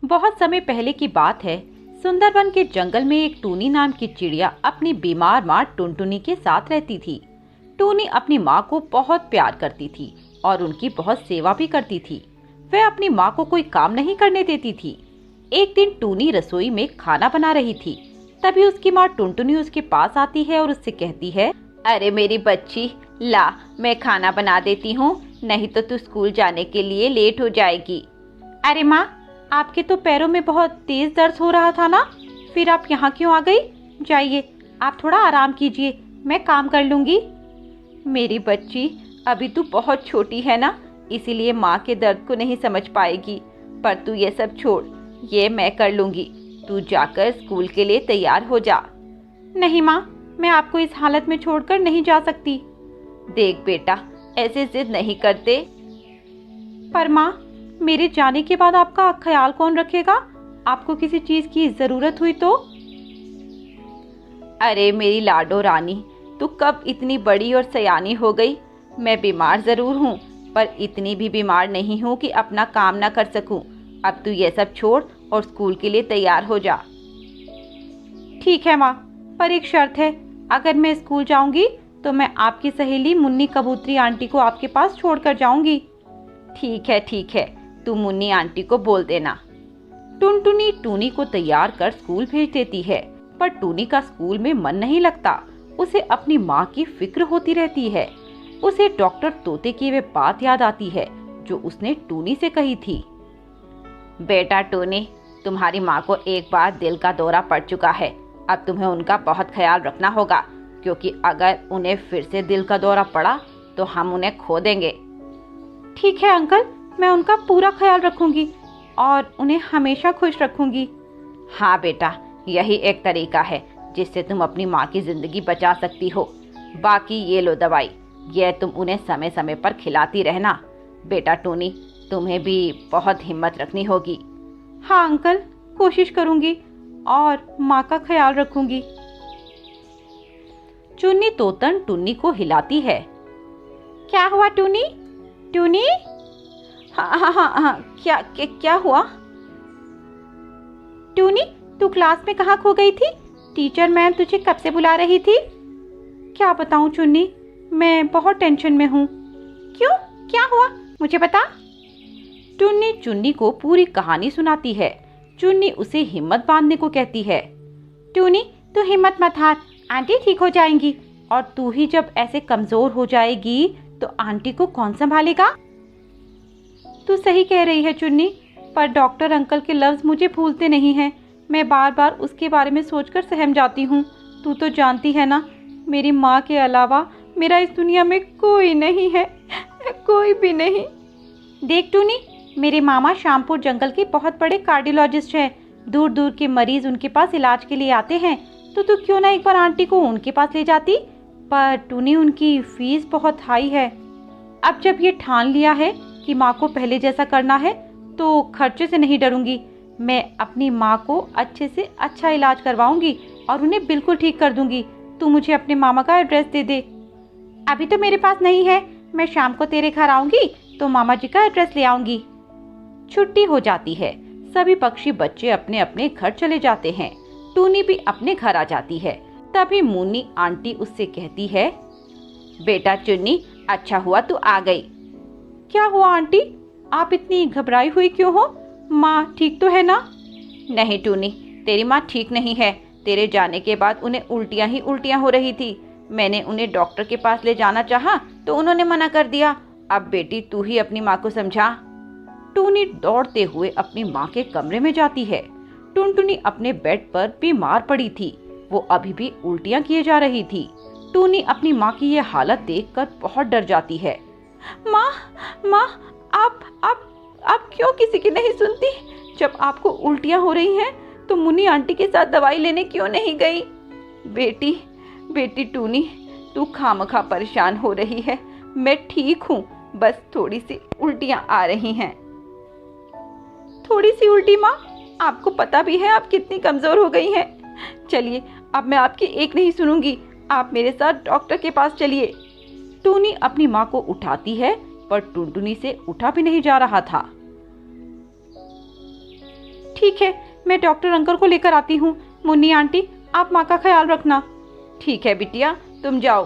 बहुत समय पहले की बात है। सुंदरबन के जंगल में एक टूनी नाम की चिड़िया अपनी बीमार माँ टुनटुनी के साथ रहती थी। टूनी अपनी माँ को बहुत प्यार करती थी और उनकी बहुत सेवा भी करती थी। वह अपनी माँ को कोई काम नहीं करने देती थी। एक दिन टूनी रसोई में खाना बना रही थी। तभी उसकी माँ टुनटुनी उसके पास आती है और उससे कहती है, अरे मेरी बच्ची, ला मैं खाना बना देती हूँ, नहीं तो तू स्कूल जाने के लिए लेट हो जाएगी। अरे माँ, आपके तो पैरों में बहुत तेज दर्द हो रहा था ना, फिर आप यहाँ क्यों आ गई? जाइए, आप थोड़ा आराम कीजिए, मैं काम कर लूँगी। मेरी बच्ची, अभी तू बहुत छोटी है ना, इसीलिए माँ के दर्द को नहीं समझ पाएगी। पर तू ये सब छोड़, ये मैं कर लूँगी। तू जाकर स्कूल के लिए तैयार हो जा। नहीं माँ, मैं आपको इस हालत में छोड़कर नहीं जा सकती। देख बेटा, ऐसे जिद नहीं करते। पर माँ, मेरे जाने के बाद आपका ख्याल कौन रखेगा? आपको किसी चीज की जरूरत हुई तो? अरे मेरी लाडो रानी, तू कब इतनी बड़ी और सयानी हो गई? मैं बीमार जरूर हूँ, पर इतनी भी बीमार नहीं हूँ कि अपना काम ना कर सकूं। अब तू ये सब छोड़ और स्कूल के लिए तैयार हो जा। ठीक है माँ, पर एक शर्त है। अगर मैं स्कूल जाऊंगी तो मैं आपकी सहेली मुन्नी कबूतरी आंटी को आपके पास छोड़कर जाऊंगी। ठीक है, तू मुन्नी आंटी को बोल देना। टुनटुनी टूनी को तैयार कर स्कूल भेज देती है, पर टूनी का स्कूल में मन नहीं लगता। उसे अपनी माँ की फिक्र होती रहती है। उसे डॉक्टर तोते की वे बात याद आती है जो उसने टूनी से कही थी। बेटा टूनी, तुम्हारी माँ को एक बार दिल का दौरा पड़ चुका है। अब तुम्हें उनका बहुत ख्याल रखना होगा, क्योंकि अगर उन्हें फिर से दिल का दौरा पड़ा तो हम उन्हें खो देंगे। ठीक है अंकल, मैं उनका पूरा ख्याल रखूंगी और उन्हें हमेशा खुश रखूंगी। हाँ बेटा, यही एक तरीका है जिससे तुम अपनी माँ की जिंदगी बचा सकती हो। बाकी ये लो दवाई, यह तुम उन्हें समय समय पर खिलाती रहना। बेटा टूनी, तुम्हें भी बहुत हिम्मत रखनी होगी। हाँ अंकल, कोशिश करूंगी और माँ का ख्याल रखूंगी। चुन्नी तोतन टुन्नी को हिलाती है। क्या हुआ टूनी? टूनी? हाँ, क्या हुआ? टूनी, तू क्लास में कहाँ खो गई थी? टीचर मैम तुझे कब से बुला रही थी। क्या बताऊं चुन्नी, मैं बहुत टेंशन में हूँ। क्यों, क्या हुआ, मुझे बता। टुन्नी चुन्नी को पूरी कहानी सुनाती है। चुन्नी उसे हिम्मत बांधने को कहती है। टूनी, तू हिम्मत मत हार, आंटी ठीक हो जाएंगी। और तू ही जब ऐसे कमजोर हो जाएगी तो आंटी को कौन संभालेगा? तू सही कह रही है चुन्नी, पर डॉक्टर अंकल के लफ्ज मुझे भूलते नहीं हैं। मैं बार बार उसके बारे में सोचकर सहम जाती हूँ। तू तो जानती है ना, मेरी माँ के अलावा मेरा इस दुनिया में कोई नहीं है, कोई भी नहीं। देख टूनी, मेरे मामा श्यामपुर जंगल के बहुत बड़े कार्डियोलॉजिस्ट हैं। दूर दूर के मरीज उनके पास इलाज के लिए आते हैं, तो तू क्यों ना एक बार आंटी को उनके पास ले जाती। पर टूनी, उनकी फीस बहुत हाई है। अब जब ये ठान लिया है कि माँ को पहले जैसा करना है तो खर्चे से नहीं डरूंगी। मैं अपनी माँ को अच्छे से अच्छा इलाज करवाऊंगी और उन्हें बिल्कुल ठीक कर दूंगी। तू मुझे अपने मामा का एड्रेस दे दे। अभी तो मेरे पास नहीं है, मैं शाम को तेरे घर आऊंगी तो मामा जी का एड्रेस ले आऊंगी। छुट्टी हो जाती है। सभी पक्षी बच्चे अपने अपने घर चले जाते हैं। टूनी भी अपने घर आ जाती है। तभी मुन्नी आंटी उससे कहती है, बेटा चुन्नी, अच्छा हुआ तू आ गई। क्या हुआ आंटी, आप इतनी घबराई हुई क्यों हो? माँ ठीक तो है ना? नहीं टूनी, तेरी माँ ठीक नहीं है। तेरे जाने के बाद उन्हें उल्टियाँ ही उल्टियाँ हो रही थी। मैंने उन्हें डॉक्टर के पास ले जाना चाहा तो उन्होंने मना कर दिया। अब बेटी तू ही अपनी माँ को समझा। टूनी दौड़ते हुए अपनी माँ के कमरे में जाती है। टुनटुनी अपने बेड पर बीमार पड़ी थी। वो अभी भी उल्टियाँ किए जा रही थी। टूनी अपनी माँ की ये हालत देखकर बहुत डर जाती है। माँ, आप क्यों किसी की नहीं सुनती? जब आपको उल्टियाँ हो रही हैं तो मुन्नी आंटी के साथ दवाई लेने क्यों नहीं गई? बेटी टूनी, तू खामखा परेशान हो रही है। मैं ठीक हूँ, बस थोड़ी सी उल्टियाँ आ रही हैं। थोड़ी सी उल्टी माँ? आपको पता भी है आप कितनी कमजोर हो गई हैं। चलिए, अब मैं आपकी एक नहीं सुनूंगी, आप मेरे साथ डॉक्टर के पास चलिए। टूनी अपनी माँ को उठाती है, पर टुनटुनी से उठा भी नहीं जा रहा था। ठीक है, मैं डॉक्टर अंकल को लेकर आती हूँ। मुन्नी आंटी, आप माँ का ख्याल रखना। ठीक है बिटिया, तुम जाओ।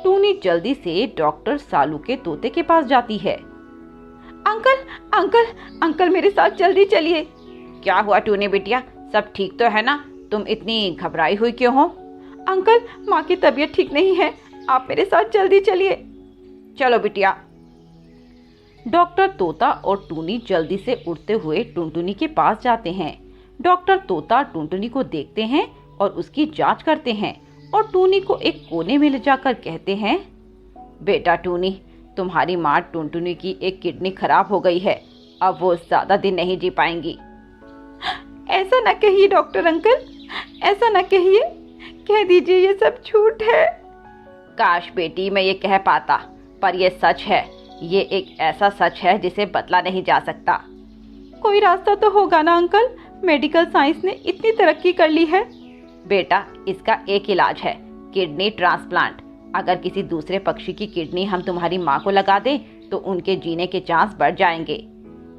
टूनी जल्दी से डॉक्टर सालू के तोते के पास जाती है। अंकल अंकल अंकल, मेरे साथ जल्दी चलिए। क्या हुआ टूनी बिटिया, सब ठीक तो है ना? तुम इतनी घबराई हुई क्यों हो? अंकल, माँ की तबीयत ठीक नहीं है, आप मेरे साथ जल्दी चलिए। चलो बिटिया। डॉक्टर तोता और टूनी जल्दी से उड़ते हुए टुनटुनी के पास जाते हैं। डॉक्टर तोता टुनटुनी को देखते हैं और उसकी जांच करते हैं और टूनी को एक कोने में ले जाकर कहते हैं, बेटा टूनी, तुम्हारी माँ टुनटुनी की एक किडनी खराब हो गई है, अब वो ज्यादा दिन नहीं जी पाएंगी। ऐसा ना कहिए डॉक्टर अंकल, ऐसा ना कहिए, कह दीजिए ये सब झूठ है। काश बेटी मैं ये कह पाता, पर ये सच है। ये एक ऐसा सच है जिसे बदला नहीं जा सकता। कोई रास्ता तो होगा ना अंकल, मेडिकल साइंस ने इतनी तरक्की कर ली है। बेटा, इसका एक इलाज है, किडनी ट्रांसप्लांट। अगर किसी दूसरे पक्षी की किडनी हम तुम्हारी माँ को लगा दें तो उनके जीने के चांस बढ़ जाएंगे।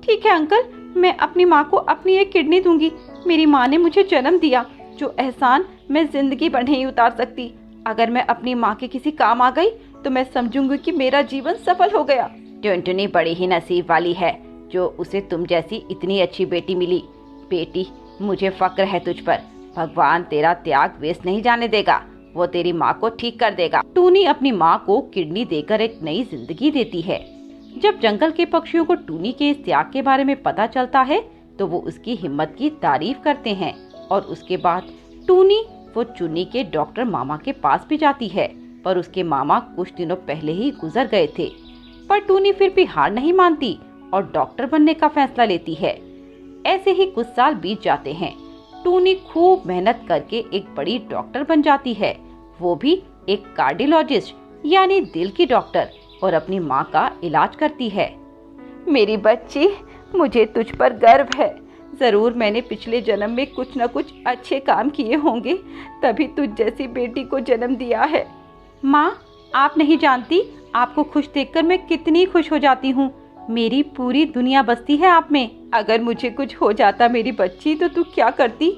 ठीक है अंकल, मैं अपनी माँ को अपनी एक किडनी दूंगी। मेरी माँ ने मुझे जन्म दिया, जो एहसान मैं जिंदगी भर नहीं उतार सकती। अगर मैं अपनी माँ के किसी काम आ गई तो मैं समझूंगी कि मेरा जीवन सफल हो गया। टुनटुनी बड़ी ही नसीब वाली है जो उसे तुम जैसी इतनी अच्छी बेटी मिली। बेटी, मुझे फक्र है तुझ पर। भगवान तेरा त्याग वेस्ट नहीं जाने देगा, वो तेरी माँ को ठीक कर देगा। टूनी अपनी माँ को किडनी देकर एक नई जिंदगी देती है। जब जंगल के पक्षियों को टूनी के इस त्याग के बारे में पता चलता है तो वो उसकी हिम्मत की तारीफ करते हैं और उसके बाद टूनी वो चुन्नी के डॉक्टर मामा के पास भी जाती है, पर उसके मामा कुछ दिनों पहले ही गुजर गए थे। पर टूनी फिर भी हार नहीं मानती और डॉक्टर बनने का फैसला लेती है। ऐसे ही कुछ साल बीत जाते हैं। टूनी खूब मेहनत करके एक बड़ी डॉक्टर बन जाती है, वो भी एक कार्डियोलॉजिस्ट यानी दिल की डॉक्टर, और अपनी माँ का इलाज करती है। मेरी बच्ची, मुझे तुझ पर गर्व है। जरूर मैंने पिछले जन्म में कुछ न कुछ अच्छे काम किए होंगे, तभी तुझ जैसी बेटी को जन्म दिया है। माँ, आप नहीं जानती आपको खुश देखकर मैं कितनी खुश हो जाती हूँ। मेरी पूरी दुनिया बसती है आप में। अगर मुझे कुछ हो जाता मेरी बच्ची तो तू क्या करती?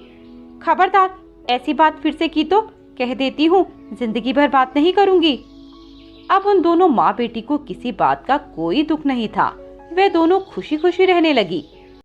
खबरदार, ऐसी बात फिर से की तो कह देती हूँ जिंदगी भर बात नहीं करूँगी। अब उन दोनों माँ बेटी को किसी बात का कोई दुख नहीं था। वे दोनों खुशी खुशी रहने लगी।